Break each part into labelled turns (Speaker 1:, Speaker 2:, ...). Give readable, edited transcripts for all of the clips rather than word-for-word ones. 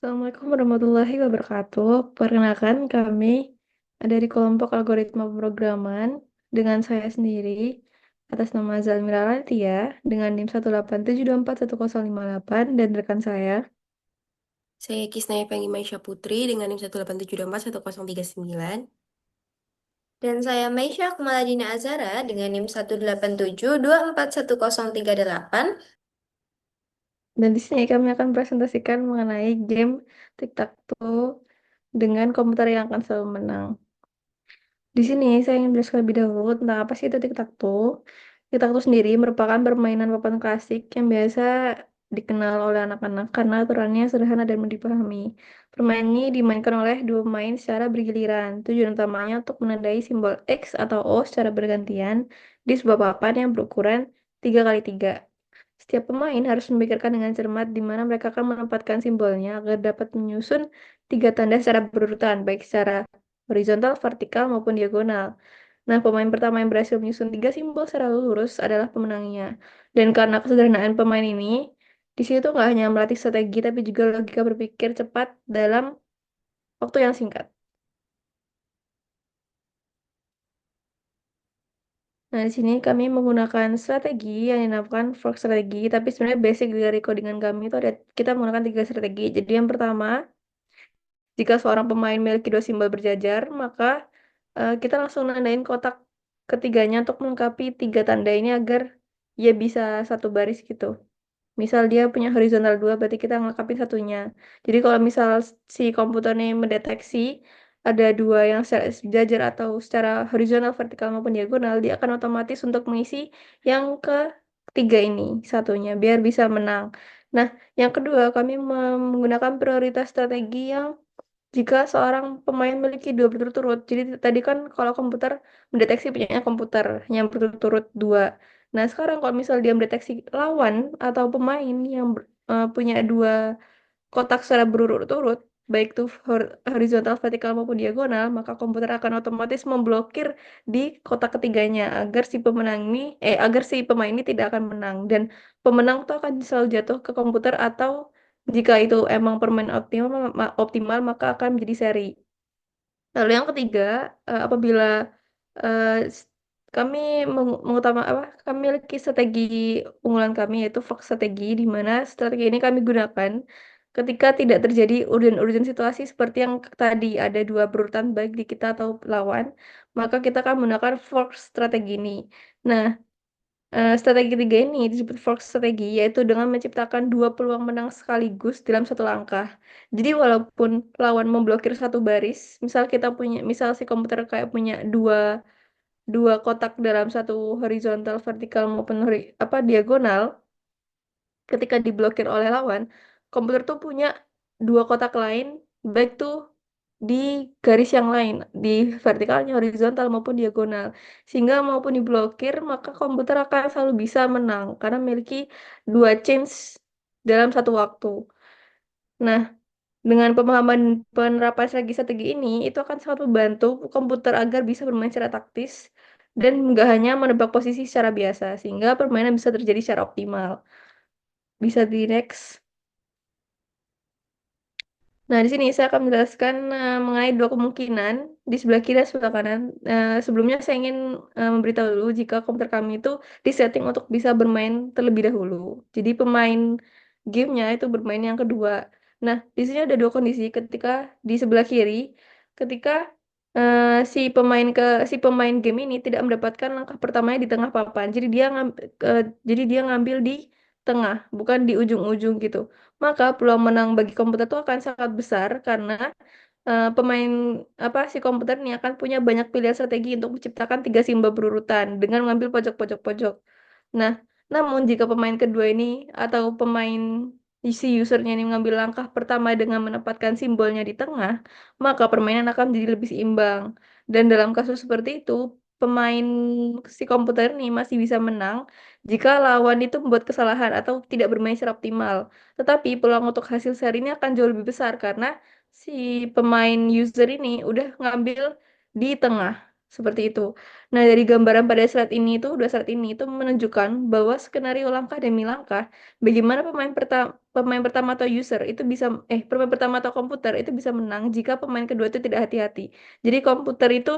Speaker 1: Assalamualaikum warahmatullahi wabarakatuh. Perkenalkan kami dari kelompok algoritma pemrograman dengan saya sendiri atas nama Zalmira Latia dengan NIM 187241058 dan rekan saya.
Speaker 2: Saya Kisnaya Penggimaisya Putri dengan NIM 187241039.
Speaker 3: Dan saya Meisya Kamaladina Azara dengan NIM 187241038.
Speaker 1: Dan di sini kami akan presentasikan mengenai game Tic-Tac-Toe dengan komputer yang akan selalu menang. Di sini saya ingin menjelaskan lebih dahulu tentang apa sih itu tic-tac-toe. Tic-tac-toe sendiri merupakan permainan papan klasik yang biasa dikenal oleh anak-anak karena aturannya sederhana dan mudah dipahami. Permainan ini dimainkan oleh dua pemain secara bergiliran. Tujuan utamanya untuk menandai simbol X atau O secara bergantian di sebuah papan yang berukuran 3 kali 3. Setiap pemain harus memikirkan dengan cermat di mana mereka akan menempatkan simbolnya agar dapat menyusun tiga tanda secara berurutan, baik secara horizontal, vertikal, maupun diagonal. Nah, pemain pertama yang berhasil menyusun tiga simbol secara lurus adalah pemenangnya. Dan karena kesederhanaan pemain ini, di situ nggak hanya melatih strategi, tapi juga logika berpikir cepat dalam waktu yang singkat. Nah, di sini kami menggunakan strategi yang dinamakan fork strategi, tapi sebenarnya basic dari codingan kami itu ada kita menggunakan tiga strategi. Jadi yang pertama, jika seorang pemain memiliki dua simbol berjajar, maka kita langsung nandain kotak ketiganya untuk melengkapi tiga tanda ini agar ia bisa satu baris gitu. Misal dia punya horizontal dua, berarti kita ngelengkapin satunya. Jadi kalau misal si komputer ini mendeteksi ada dua yang secara sejajar atau secara horizontal, vertikal maupun diagonal, dia akan otomatis untuk mengisi yang ketiga ini satunya, biar bisa menang. Nah, yang kedua kami menggunakan prioritas strategi yang jika seorang pemain memiliki dua berturut-turut. Jadi tadi kan kalau komputer mendeteksi punyanya komputer yang berturut-turut dua. Nah, sekarang kalau misal dia mendeteksi lawan atau pemain yang punya dua kotak secara berurut-urut, baik itu horizontal, vertikal maupun diagonal, maka komputer akan otomatis memblokir di kotak ketiganya agar si pemain ini tidak akan menang dan pemenang itu akan selalu jatuh ke komputer atau jika itu emang permain optimal maka akan menjadi seri. Lalu yang ketiga, apabila eh, s- kami kami memiliki strategi unggulan kami yaitu Fox strategi di mana strategi ini kami gunakan ketika tidak terjadi urgen-urgen situasi seperti yang tadi ada dua berurutan baik di kita atau lawan, maka kita akan menggunakan Fox strategi ini. Nah, strategi ketiga ini disebut fork strategi, yaitu dengan menciptakan dua peluang menang sekaligus dalam satu langkah. Jadi walaupun lawan memblokir satu baris, misal si komputer kayak punya dua dua kotak dalam satu horizontal, vertikal maupun diagonal, ketika diblokir oleh lawan, komputer tuh punya dua kotak lain, baik tuh di garis yang lain, di vertikalnya, horizontal maupun diagonal. Sehingga maupun diblokir, maka komputer akan selalu bisa menang karena memiliki dua change dalam satu waktu. Nah, dengan pemahaman penerapan strategi-strategi ini, itu akan sangat membantu komputer agar bisa bermain secara taktis dan nggak hanya menebak posisi secara biasa, sehingga permainan bisa terjadi secara optimal. Bisa di next. Nah, di sini saya akan menjelaskan mengenai dua kemungkinan di sebelah kiri dan sebelah kanan. Sebelumnya saya ingin memberitahu dulu jika komputer kami itu disetting untuk bisa bermain terlebih dahulu. Jadi pemain gamenya itu bermain yang kedua. Nah, di sini ada dua kondisi ketika di sebelah kiri, ketika eh, si pemain game ini tidak mendapatkan langkah pertamanya di tengah papan. Jadi dia ngambil di tengah, bukan di ujung-ujung gitu. Maka peluang menang bagi komputer itu akan sangat besar karena pemain si komputer ini akan punya banyak pilihan strategi untuk menciptakan tiga simbol berurutan dengan mengambil pojok-pojok-pojok. Nah, namun jika pemain kedua ini atau si usernya ini mengambil langkah pertama dengan menempatkan simbolnya di tengah, maka permainan akan menjadi lebih seimbang. Dan dalam kasus seperti itu, pemain si komputer ini masih bisa menang jika lawan itu membuat kesalahan atau tidak bermain secara optimal. Tetapi peluang untuk hasil seri ini akan jauh lebih besar karena si pemain user ini udah ngambil di tengah. Seperti itu. Nah, dari gambaran pada slide ini itu, dua slide ini itu menunjukkan bahwa skenario langkah demi langkah, bagaimana pemain pertama atau user itu bisa pemain pertama atau komputer itu bisa menang jika pemain kedua itu tidak hati-hati. Jadi komputer itu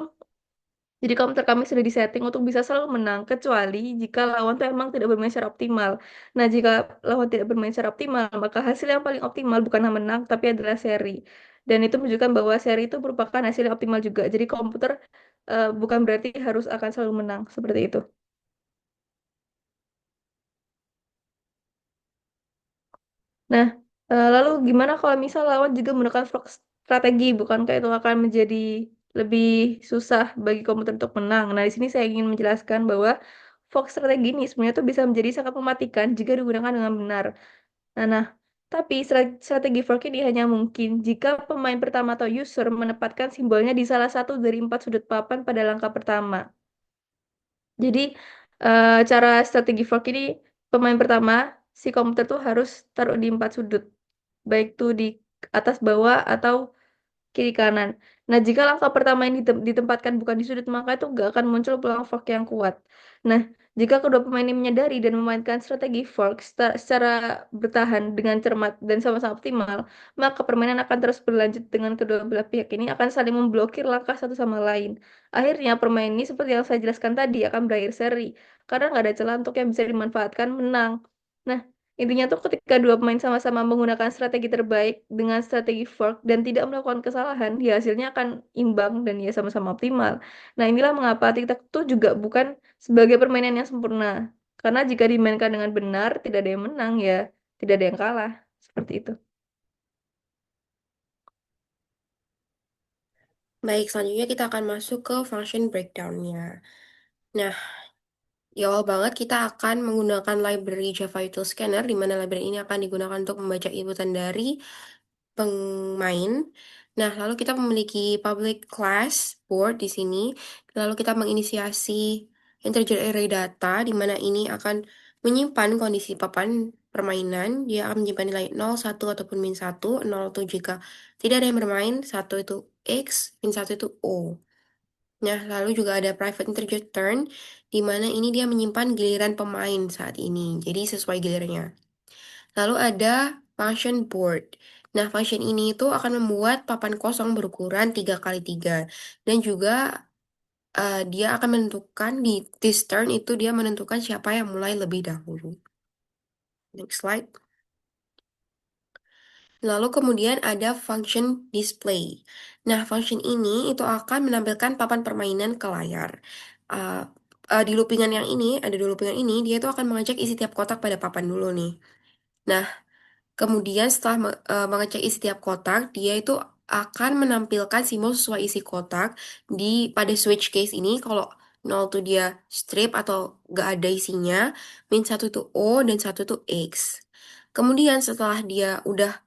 Speaker 1: jadi komputer kami sudah disetting untuk bisa selalu menang kecuali jika lawan itu emang tidak bermain secara optimal. Nah, jika lawan tidak bermain secara optimal, maka hasil yang paling optimal bukanlah menang tapi adalah seri. Dan itu menunjukkan bahwa seri itu merupakan hasil yang optimal juga. Jadi komputer bukan berarti harus akan selalu menang seperti itu. Nah, lalu gimana kalau misal lawan juga menggunakan frog strategi, bukankah itu akan menjadi lebih susah bagi komputer untuk menang? Nah, di sini saya ingin menjelaskan bahwa Fox strategi ini sebenarnya tuh bisa menjadi sangat mematikan jika digunakan dengan benar. Nah, tapi strategi fork ini hanya mungkin jika pemain pertama atau user menempatkan simbolnya di salah satu dari empat sudut papan pada langkah pertama. Jadi, cara strategi fork ini pemain pertama si komputer tuh harus taruh di empat sudut, baik tuh di atas bawah atau kiri kanan. Nah, jika langkah pertama ini ditempatkan bukan di sudut, maka itu nggak akan muncul peluang fork yang kuat. Nah, jika kedua pemain ini menyadari dan memainkan strategi fork secara bertahan dengan cermat dan sama-sama optimal, maka permainan akan terus berlanjut dengan kedua belah pihak ini akan saling memblokir langkah satu sama lain. Akhirnya, permainan ini seperti yang saya jelaskan tadi akan berakhir seri, karena nggak ada celah untuk yang bisa dimanfaatkan menang. Nah, intinya tuh ketika dua pemain sama-sama menggunakan strategi terbaik dengan strategi fork dan tidak melakukan kesalahan, ya hasilnya akan imbang dan ya sama-sama optimal. Nah, inilah mengapa TikTok tuh juga bukan sebagai permainan yang sempurna. Karena jika dimainkan dengan benar, tidak ada yang menang ya, tidak ada yang kalah. Seperti itu.
Speaker 2: Baik, selanjutnya kita akan masuk ke function breakdown-nya. Nah, di awal banget kita akan menggunakan library Java Util Scanner, di mana library ini akan digunakan untuk membaca inputan dari pemain. Nah, lalu kita memiliki public class board di sini. Lalu kita menginisiasi integer array data, di mana ini akan menyimpan kondisi papan permainan. Dia akan menyimpan nilai 0, 1, ataupun min 1. 0 itu jika tidak ada yang bermain, 1 itu X, min 1 itu O. Nah, lalu juga ada private integer turn, di mana ini dia menyimpan giliran pemain saat ini. Jadi sesuai gilirannya. Lalu ada function board. Nah, function ini itu akan membuat papan kosong berukuran 3 kali 3. Dan juga dia akan menentukan di this turn itu dia menentukan siapa yang mulai lebih dahulu. Next slide. Lalu kemudian ada function display. Nah, function ini itu akan menampilkan papan permainan ke layar. Uh, di loopingan yang ini, ada di loopingan ini, dia itu akan mengecek isi tiap kotak pada papan dulu nih. Nah, kemudian setelah mengecek isi tiap kotak, dia itu akan menampilkan simbol sesuai isi kotak pada switch case ini. Kalau 0 itu dia strip atau gak ada isinya, min 1 itu O dan 1 itu X. Kemudian setelah dia udah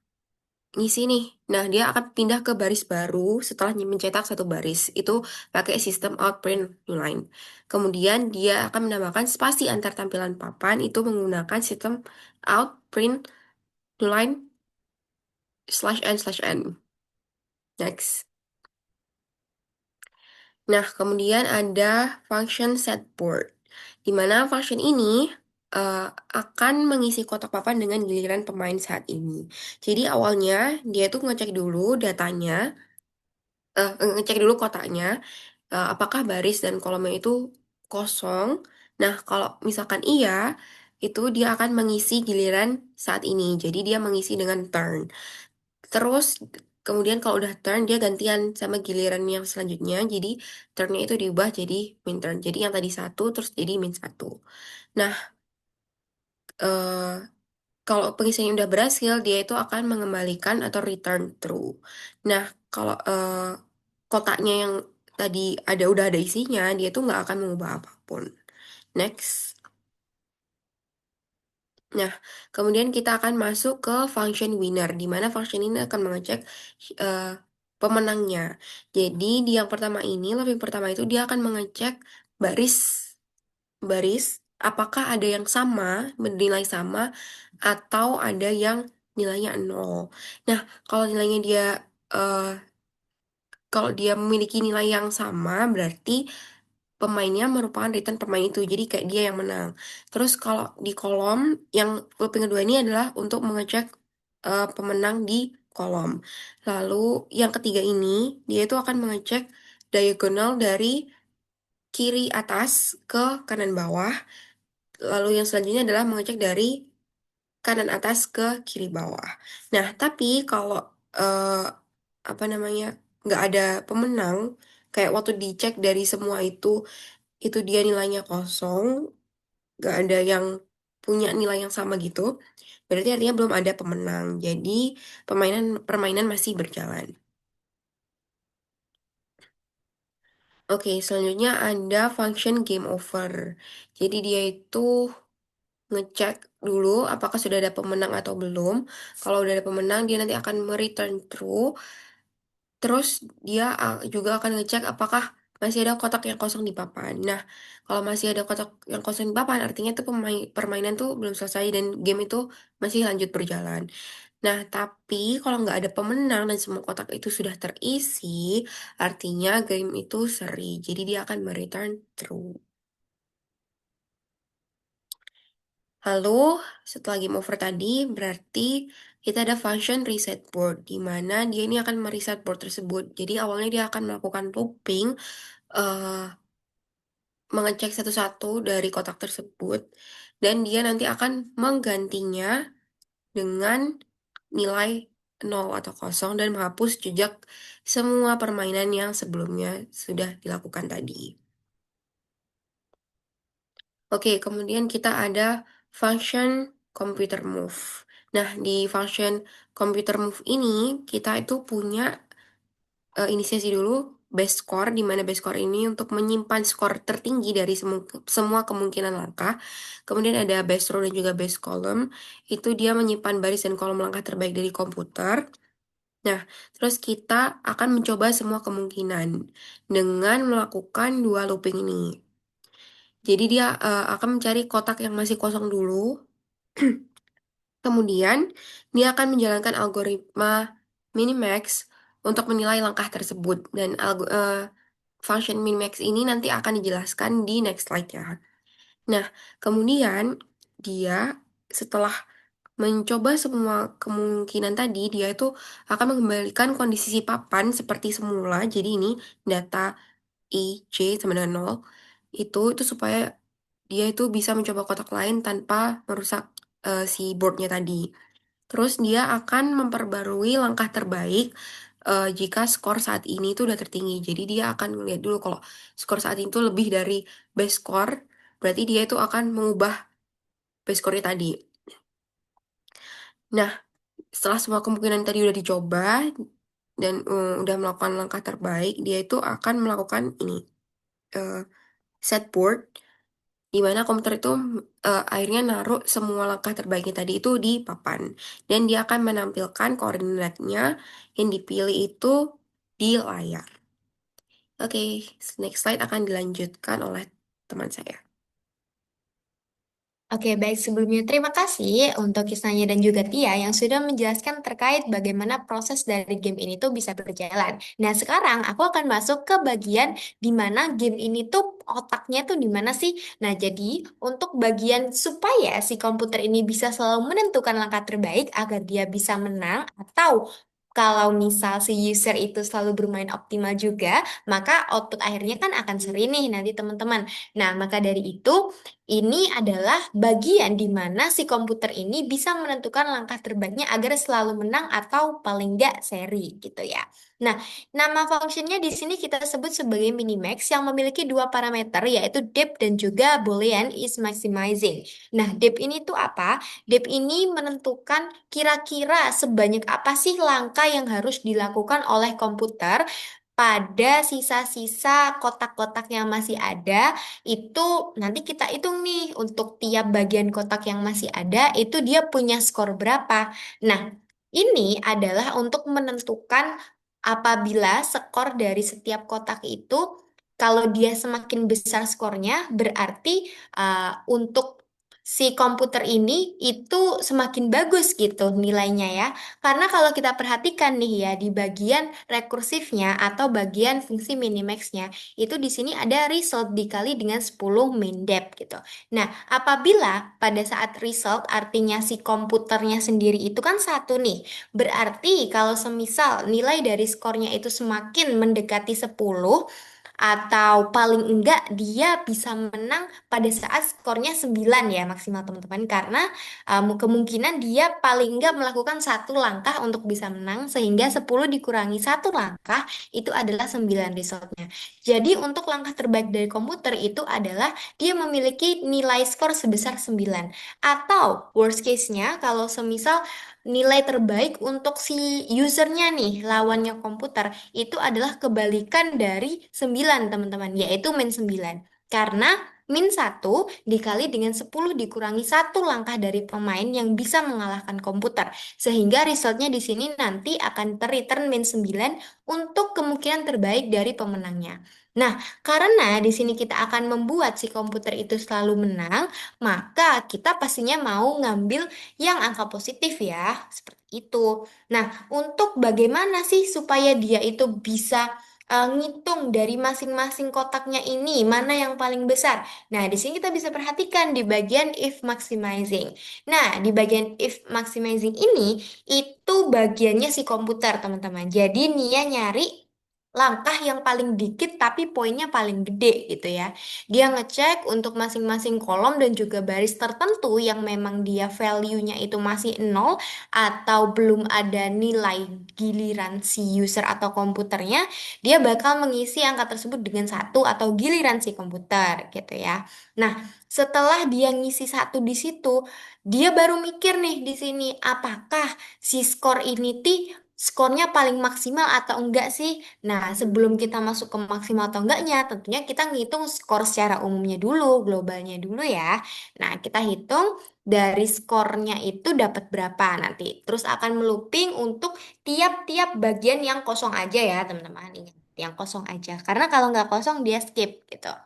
Speaker 2: ngisi nih, nah dia akan pindah ke baris baru setelah mencetak satu baris. Itu pakai sistem outprint new line. Kemudian dia akan menambahkan spasi antar tampilan papan itu menggunakan sistem outprint new line /n/n. Next. Nah, kemudian ada function setBoard, di mana function ini eh, akan mengisi kotak papan dengan giliran pemain saat ini. Jadi awalnya dia tuh ngecek dulu datanya, ngecek dulu kotaknya, apakah baris dan kolomnya itu kosong. Nah, kalau misalkan iya, itu dia akan mengisi giliran saat ini. Jadi dia mengisi dengan turn. Terus kemudian kalau udah turn dia gantian sama giliran yang selanjutnya. Jadi turnnya itu diubah jadi min turn. Jadi yang tadi satu terus jadi min satu. Nah, eh, kalau pengisian udah berhasil dia itu akan mengembalikan atau return true. Nah, kalau kotaknya yang tadi udah ada isinya dia tuh nggak akan mengubah apapun. Next. Nah, kemudian kita akan masuk ke function winner, di mana function ini akan mengecek eh, pemenangnya. Jadi di yang pertama ini, looping pertama itu dia akan mengecek baris baris apakah ada yang sama, bernilai sama, atau ada yang nilainya nol. Nah, kalau nilainya dia eh, kalau dia memiliki nilai yang sama, berarti pemainnya merupakan return pemain itu. Jadi kayak dia yang menang. Terus kalau di kolom yang looping kedua ini adalah untuk mengecek pemenang di kolom. Lalu yang ketiga ini dia itu akan mengecek diagonal dari kiri atas ke kanan bawah. Lalu yang selanjutnya adalah mengecek dari kanan atas ke kiri bawah. Nah, tapi kalau eh, apa namanya nggak ada pemenang, kayak waktu dicek dari semua itu dia nilainya kosong, nggak ada yang punya nilai yang sama gitu, berarti artinya belum ada pemenang. Jadi permainan permainan masih berjalan. Oke, selanjutnya ada function game over. Jadi dia itu ngecek dulu apakah sudah ada pemenang atau belum. Kalau udah ada pemenang, dia nanti akan mereturn true. Terus dia juga akan ngecek apakah masih ada kotak yang kosong di papan. Nah, kalau masih ada kotak yang kosong di papan, artinya tuh permainan tuh belum selesai dan game itu masih lanjut berjalan. Nah, tapi kalau nggak ada pemenang dan semua kotak itu sudah terisi, artinya game itu seri. Jadi dia akan mereturn true. Lalu, setelah game over tadi, berarti kita ada function reset board, di mana dia ini akan mereset board tersebut. Jadi awalnya dia akan melakukan looping, eh, mengecek satu-satu dari kotak tersebut, dan dia nanti akan menggantinya dengan nilai nol atau kosong dan menghapus jejak semua permainan yang sebelumnya sudah dilakukan tadi. Oke, kemudian kita ada function computer move. Nah, di function computer move ini kita itu punya inisiasi dulu base score, di mana base score ini untuk menyimpan skor tertinggi dari semua kemungkinan langkah. Kemudian ada base row dan juga base column. Itu dia menyimpan baris dan kolom langkah terbaik dari komputer. Nah, terus kita akan mencoba semua kemungkinan dengan melakukan dua looping ini. Jadi dia akan mencari kotak yang masih kosong dulu. Kemudian, dia akan menjalankan algoritma minimax untuk menilai langkah tersebut. Dan function minimax ini nanti akan dijelaskan di next slide ya. Nah, kemudian dia setelah mencoba semua kemungkinan tadi, dia itu akan mengembalikan kondisi si papan seperti semula. Jadi ini data I, J sama dengan 0. Itu supaya dia itu bisa mencoba kotak lain tanpa merusak si boardnya tadi. Terus dia akan memperbarui langkah terbaik jika skor saat ini itu udah tertinggi. Jadi dia akan melihat dulu kalau skor saat ini tuh lebih dari base score, berarti dia itu akan mengubah base score-nya tadi. Nah, setelah semua kemungkinan tadi udah dicoba dan udah melakukan langkah terbaik, dia itu akan melakukan ini eh, set board, di mana komputer itu akhirnya naruh semua langkah terbaiknya tadi itu di papan. Dan dia akan menampilkan koordinatnya yang dipilih itu di layar. Oke, next slide akan dilanjutkan oleh teman saya.
Speaker 3: Oke, baik sebelumnya terima kasih untuk Kisnanya dan juga Tia yang sudah menjelaskan terkait bagaimana proses dari game ini tuh bisa berjalan. Nah, sekarang aku akan masuk ke bagian di mana game ini tuh otaknya tuh di mana sih? Nah, jadi untuk bagian supaya si komputer ini bisa selalu menentukan langkah terbaik agar dia bisa menang atau kalau misal si user itu selalu bermain optimal juga, maka output akhirnya kan akan seri nih nanti teman-teman. Nah, maka dari itu ini adalah bagian di mana si komputer ini bisa menentukan langkah terbaiknya agar selalu menang atau paling nggak seri gitu ya. Nah, nama fungsinya di sini kita sebut sebagai minimax yang memiliki dua parameter yaitu depth dan juga boolean is maximizing. Nah, depth ini tuh apa? Depth ini menentukan kira-kira sebanyak apa sih langkah yang harus dilakukan oleh komputer pada sisa-sisa kotak-kotak yang masih ada itu nanti kita hitung nih untuk tiap bagian kotak yang masih ada itu dia punya skor berapa. Nah, ini adalah untuk menentukan apabila skor dari setiap kotak itu kalau dia semakin besar skornya berarti untuk si komputer ini itu semakin bagus gitu nilainya ya. Karena kalau kita perhatikan nih ya di bagian rekursifnya atau bagian fungsi minimaxnya itu di sini ada result dikali dengan 10 min depth gitu. Nah, apabila pada saat result artinya si komputernya sendiri itu kan satu nih. Berarti kalau semisal nilai dari skornya itu semakin mendekati 10 atau paling enggak dia bisa menang pada saat skornya 9 ya maksimal teman-teman karena kemungkinan dia paling enggak melakukan satu langkah untuk bisa menang sehingga 10 dikurangi satu langkah itu adalah 9 resultnya. Jadi untuk langkah terbaik dari komputer itu adalah dia memiliki nilai skor sebesar 9 atau worst case-nya kalau semisal nilai terbaik untuk si usernya nih lawannya komputer itu adalah kebalikan dari 9 teman-teman, yaitu min 9. Karena min 1 dikali dengan 10 dikurangi satu langkah dari pemain yang bisa mengalahkan komputer. Sehingga resultnya di sini nanti akan ter-return min 9 untuk kemungkinan terbaik dari pemenangnya. Nah, karena di sini kita akan membuat si komputer itu selalu menang, maka kita pastinya mau ngambil yang angka positif ya, seperti itu. Nah, untuk bagaimana sih supaya dia itu bisa ngitung dari masing-masing kotaknya ini mana yang paling besar. Nah, di sini kita bisa perhatikan di bagian if maximizing. Nah, di bagian if maximizing ini itu bagiannya si komputer, teman-teman. Jadi Nia nyari langkah yang paling dikit tapi poinnya paling gede gitu ya. Dia ngecek untuk masing-masing kolom dan juga baris tertentu yang memang dia value-nya itu masih nol atau belum ada nilai giliran si user atau komputernya, dia bakal mengisi angka tersebut dengan satu atau giliran si komputer gitu ya. Nah, setelah dia ngisi satu di situ, dia baru mikir nih di sini, apakah si skor ini skornya paling maksimal atau enggak sih? Nah, sebelum kita masuk ke maksimal atau enggaknya, tentunya kita ngitung skor secara umumnya dulu, globalnya dulu ya. Nah, kita hitung dari skornya itu dapat berapa nanti. Terus akan melooping untuk tiap-tiap bagian yang kosong aja ya, teman-teman. Ingat, yang kosong aja. Karena kalau nggak kosong, dia skip gitu.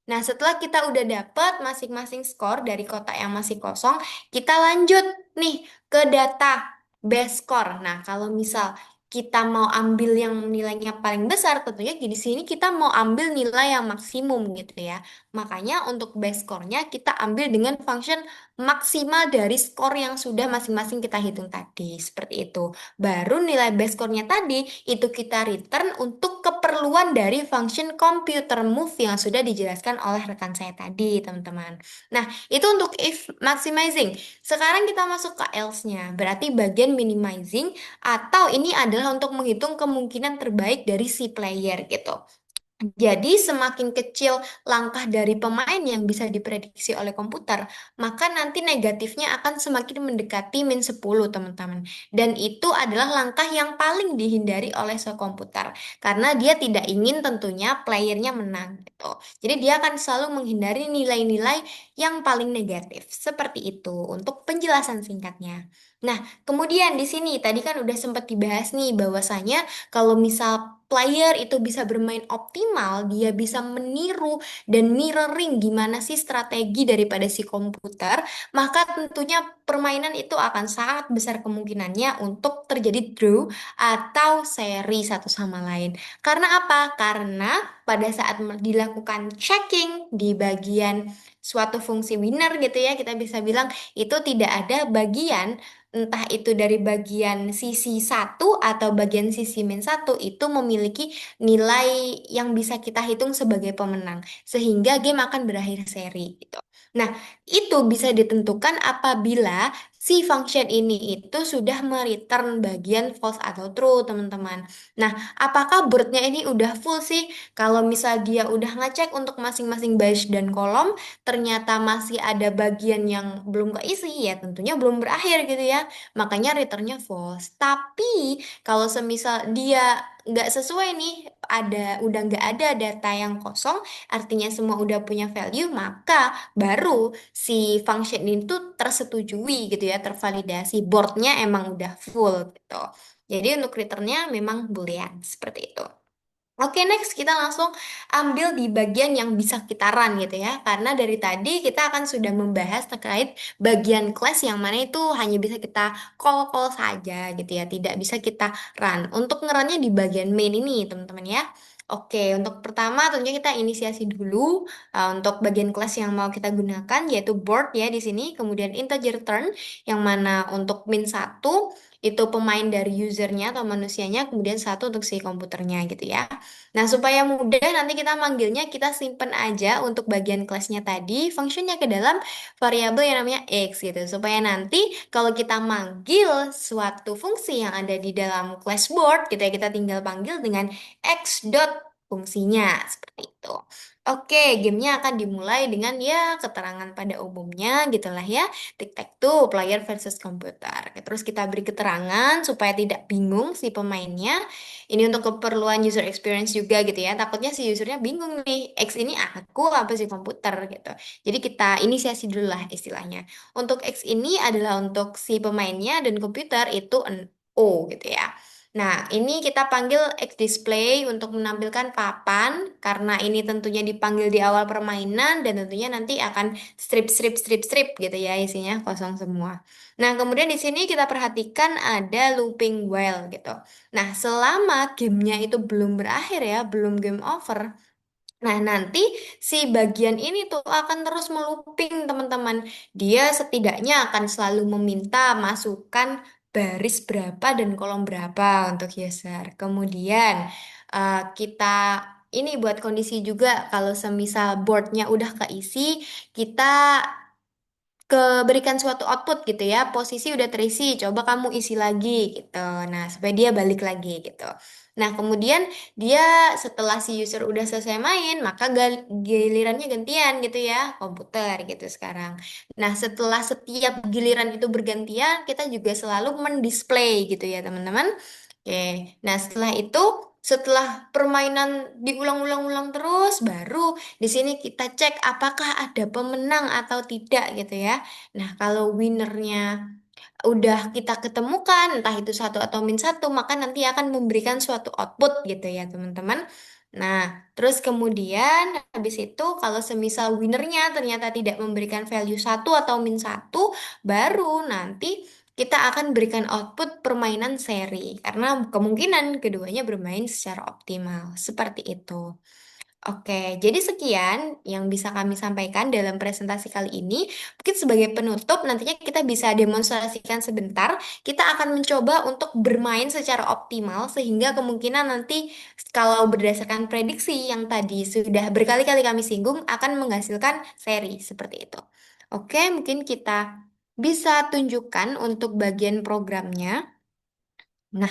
Speaker 3: Nah, setelah kita udah dapat masing-masing skor dari kotak yang masih kosong, kita lanjut nih ke data base score. Nah, kalau misal kita mau ambil yang nilainya paling besar, tentunya di sini kita mau ambil nilai yang maksimum gitu ya. Makanya untuk base score-nya kita ambil dengan function maksimal dari skor yang sudah masing-masing kita hitung tadi. Seperti itu. Baru nilai base score-nya tadi itu kita return untuk keperluan dari function computer move yang sudah dijelaskan oleh rekan saya tadi, teman-teman. Nah, itu untuk if maximizing. Sekarang kita masuk ke else-nya, berarti bagian minimizing atau ini adalah untuk menghitung kemungkinan terbaik dari si player gitu. Jadi semakin kecil langkah dari pemain yang bisa diprediksi oleh komputer, maka nanti negatifnya akan semakin mendekati min 10, teman-teman. Dan itu adalah langkah yang paling dihindari oleh sekomputer karena dia tidak ingin tentunya playernya menang gitu. Jadi dia akan selalu menghindari nilai-nilai yang paling negatif. Seperti itu untuk penjelasan singkatnya. Nah, kemudian di sini tadi kan udah sempat dibahas nih bahwasanya kalau misal player itu bisa bermain optimal, dia bisa meniru dan mirroring gimana sih strategi daripada si komputer, maka tentunya permainan itu akan sangat besar kemungkinannya untuk terjadi draw atau seri satu sama lain. Karena apa? Karena pada saat dilakukan checking di bagian suatu fungsi winner gitu ya, kita bisa bilang itu tidak ada bagian entah itu dari bagian sisi satu atau bagian sisi min satu itu memiliki nilai yang bisa kita hitung sebagai pemenang sehingga game akan berakhir seri gitu. Nah, itu bisa ditentukan apabila si function ini itu sudah mereturn bagian false atau true, teman-teman. Nah, apakah boardnya ini udah full sih? Kalau misal dia udah ngecek untuk masing-masing baris dan kolom, ternyata masih ada bagian yang belum keisi, ya tentunya belum berakhir gitu ya. Makanya returnnya false. Tapi kalau semisal dia nggak sesuai nih, udah nggak ada data yang kosong, artinya semua udah punya value, maka baru si function itu tersetujui gitu ya, tervalidasi. Boardnya emang udah full gitu. Jadi untuk returnnya memang boolean seperti itu. Oke, next kita langsung ambil di bagian yang bisa kita run gitu ya. Karena dari tadi kita akan sudah membahas terkait bagian class yang mana itu hanya bisa kita call-call saja gitu ya. Tidak bisa kita run. Untuk ngerunnya di bagian main ini teman-teman ya. Oke, untuk pertama tentunya kita inisiasi dulu untuk bagian kelas yang mau kita gunakan yaitu board ya di sini, kemudian integer turn yang mana untuk min satu itu pemain dari usernya atau manusianya, kemudian satu untuk si komputernya gitu ya. Nah, supaya mudah nanti kita manggilnya kita simpen aja untuk bagian kelasnya tadi fungsinya ke dalam variabel yang namanya x gitu. Supaya nanti kalau kita manggil suatu fungsi yang ada di dalam class board gitu ya, kita tinggal panggil dengan x dot fungsinya seperti itu. Oke, gamenya akan dimulai dengan ya keterangan pada umumnya gitulah ya. Tic-tac-toe, player versus komputer. Terus kita beri keterangan supaya tidak bingung si pemainnya. Ini untuk keperluan user experience juga gitu ya. Takutnya si usernya bingung nih, X ini aku apa sih komputer gitu. Jadi kita inisiasi dulu lah istilahnya. Untuk X ini adalah untuk si pemainnya dan komputer itu O gitu ya. Nah, ini kita panggil X display untuk menampilkan papan karena ini tentunya dipanggil di awal permainan dan tentunya nanti akan strip gitu ya isinya kosong semua. Nah, kemudian di sini kita perhatikan ada looping while gitu. Nah, selama gamenya itu belum berakhir ya, belum game over. Nah, nanti si bagian ini tuh akan terus melooping, teman-teman. Dia setidaknya akan selalu meminta masukan baris berapa dan kolom berapa untuk user. Kemudian kita ini buat kondisi juga kalau semisal boardnya udah keisi, kita berikan suatu output gitu ya, posisi udah terisi, coba kamu isi lagi gitu. Nah, supaya dia balik lagi gitu. Nah, kemudian dia setelah si user udah selesai main, maka gilirannya gantian gitu ya, komputer gitu sekarang. Nah, setelah setiap giliran itu bergantian, kita juga selalu mendisplay gitu ya, teman-teman. Oke, nah setelah itu, setelah permainan diulang-ulang-ulang terus, baru di sini kita cek apakah ada pemenang atau tidak gitu ya. Nah, kalau winernya udah kita ketemukan, entah itu satu atau min satu, maka nanti akan memberikan suatu output gitu ya, teman-teman. Nah, terus kemudian habis itu kalau semisal winernya ternyata tidak memberikan value satu atau min satu, baru nanti kita akan berikan output permainan seri karena kemungkinan keduanya bermain secara optimal. Seperti itu. Oke, jadi sekian yang bisa kami sampaikan dalam presentasi kali ini. Mungkin sebagai penutup, nantinya kita bisa demonstrasikan sebentar. Kita akan mencoba untuk bermain secara optimal, sehingga kemungkinan nanti kalau berdasarkan prediksi yang tadi sudah berkali-kali kami singgung, akan menghasilkan seri seperti itu. Oke, mungkin kita bisa tunjukkan untuk bagian programnya. Nah,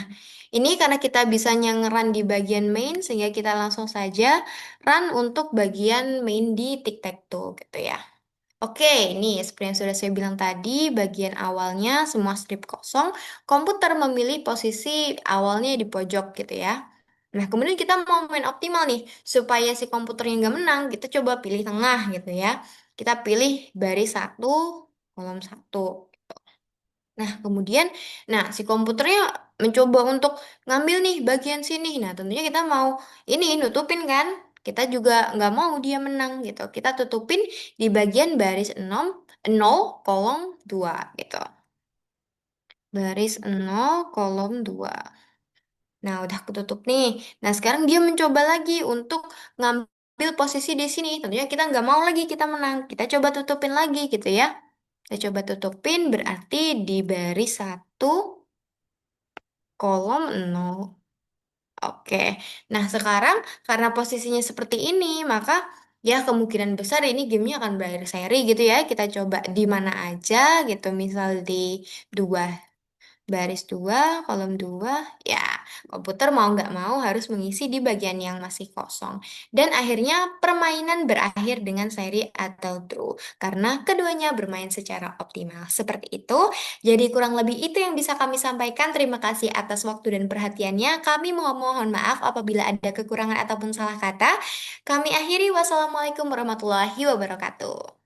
Speaker 3: ini karena kita bisa ngeran di bagian main, sehingga kita langsung saja run untuk bagian main di tic-tac-toe gitu ya. Oke, ini seperti yang sudah saya bilang tadi, bagian awalnya semua strip kosong, komputer memilih posisi awalnya di pojok gitu ya. Nah, kemudian kita mau main optimal nih, supaya si komputernya nggak menang, kita coba pilih tengah gitu ya. Kita pilih baris satu, kolom satu. Nah, kemudian, si komputernya mencoba untuk ngambil nih bagian sini. Nah, tentunya kita mau ini nutupin kan? Kita juga nggak mau dia menang gitu. Kita tutupin di bagian baris 6, 0, kolom 2 gitu. Baris 0, kolom 2. Nah, udah ketutup nih. Nah, sekarang dia mencoba lagi untuk ngambil posisi di sini. Tentunya kita nggak mau lagi kita menang. Kita coba tutupin lagi gitu ya. Kita coba tutupin berarti di baris satu, kolom nol. Oke. Nah, sekarang karena posisinya seperti ini, maka ya kemungkinan besar ini gamenya akan berakhir seri gitu ya. Kita coba di mana aja gitu. Misal di dua baris 2, kolom 2, ya komputer mau nggak mau harus mengisi di bagian yang masih kosong. Dan akhirnya permainan berakhir dengan seri atau draw, karena keduanya bermain secara optimal. Seperti itu, jadi kurang lebih itu yang bisa kami sampaikan. Terima kasih atas waktu dan perhatiannya. Kami mohon maaf apabila ada kekurangan ataupun salah kata. Kami akhiri, wassalamualaikum warahmatullahi wabarakatuh.